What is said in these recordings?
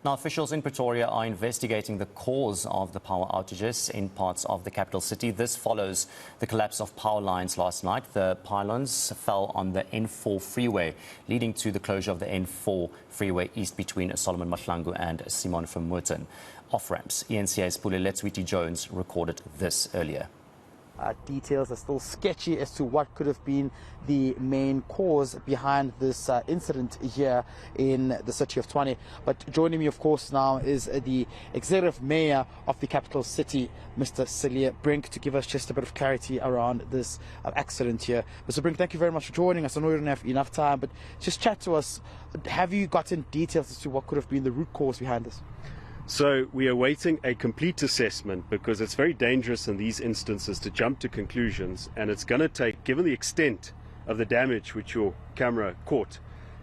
Now, officials in Pretoria are investigating the cause of the power outages in parts of the capital city. This follows the collapse of power lines last night. The pylons fell on the N4 freeway, leading to the closure of the N4 freeway east between Solomon Mahlangu and Simon Vermooten off-ramps. eNCA's Pule Letshwiti-Jones recorded this earlier. Details are still sketchy as to what could have been the main cause behind this incident here in the city of Tshwane. But joining me, of course, now is the executive mayor of the capital city, Mr. Celia Brink, to give us just a bit of clarity around this accident here. Mr. Brink, thank you very much for joining us. I know we don't have enough time, but just chat to us. Have you gotten details as to what could have been the root cause behind this? So we are awaiting a complete assessment, because it's very dangerous in these instances to jump to conclusions, and it's going to take, given the extent of the damage which your camera caught,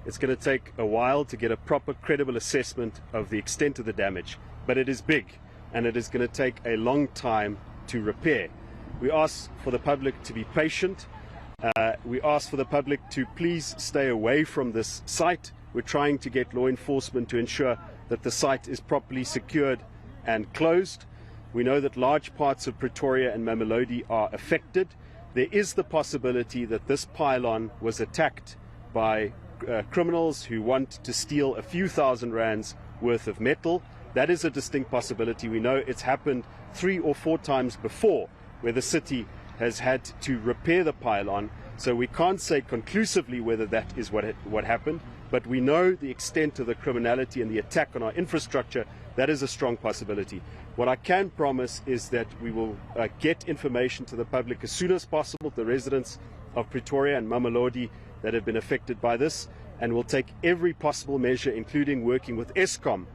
it's going to take a while to get a proper, credible assessment of the extent of the damage. But it is big, and it is going to take a long time to repair. We ask for the public to be patient. We ask for the public to please stay away from this site. We're trying to get law enforcement to ensure that the site is properly secured and closed. We know that large parts of Pretoria and Mamelodi are affected. There is the possibility that this pylon was attacked by criminals who want to steal a few thousand rands worth of metal. That is a distinct possibility. We know it's happened 3 or 4 times before, where the city has had to repair the pylon. So we can't say conclusively whether that is what happened, but we know the extent of the criminality and the attack on our infrastructure. That is a strong possibility. What I can promise is that we will get information to the public as soon as possible, the residents of Pretoria and Mamelodi that have been affected by this, and we'll take every possible measure, including working with Eskom,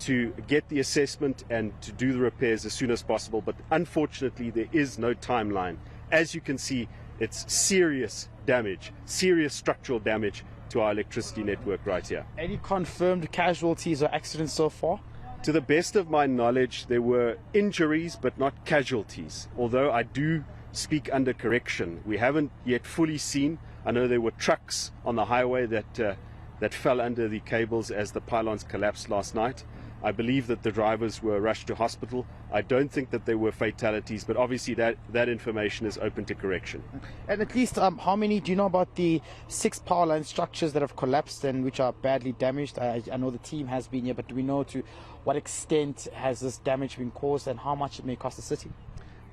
to get the assessment and to do the repairs as soon as possible. But unfortunately, there is no timeline. As you can see, it's serious damage, serious structural damage to our electricity network right here. Any confirmed casualties or accidents so far? To the best of my knowledge, there were injuries but not casualties, although I do speak under correction. We haven't yet fully seen. I know there were trucks on the highway that fell under the cables as the pylons collapsed last night. I believe that the drivers were rushed to hospital. I don't think that there were fatalities, but obviously that information is open to correction. And at least how many, do you know about the 6 power line structures that have collapsed and which are badly damaged? I know the team has been here, but do we know to what extent has this damage been caused and how much it may cost the city?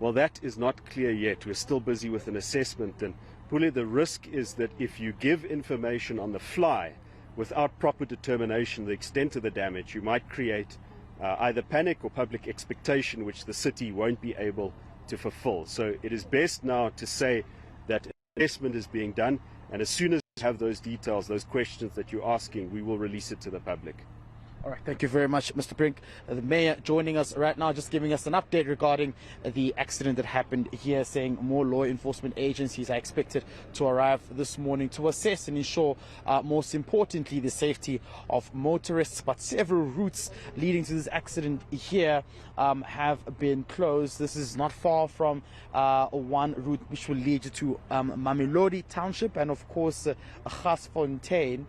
Well, that is not clear yet. We're still busy with an assessment. And Pule, the risk is that if you give information on the fly without proper determination of the extent of the damage, you might create either panic or public expectation, which the city won't be able to fulfill. So it is best now to say that assessment is being done, and as soon as we have those details, those questions that you're asking, we will release it to the public. All right, thank you very much, Mr. Brink. The mayor joining us right now, just giving us an update regarding the accident that happened here, saying more law enforcement agencies are expected to arrive this morning to assess and ensure, most importantly, the safety of motorists. But several routes leading to this accident here have been closed. This is not far from one route which will lead you to Mamelodi Township and, of course, Gasfontein,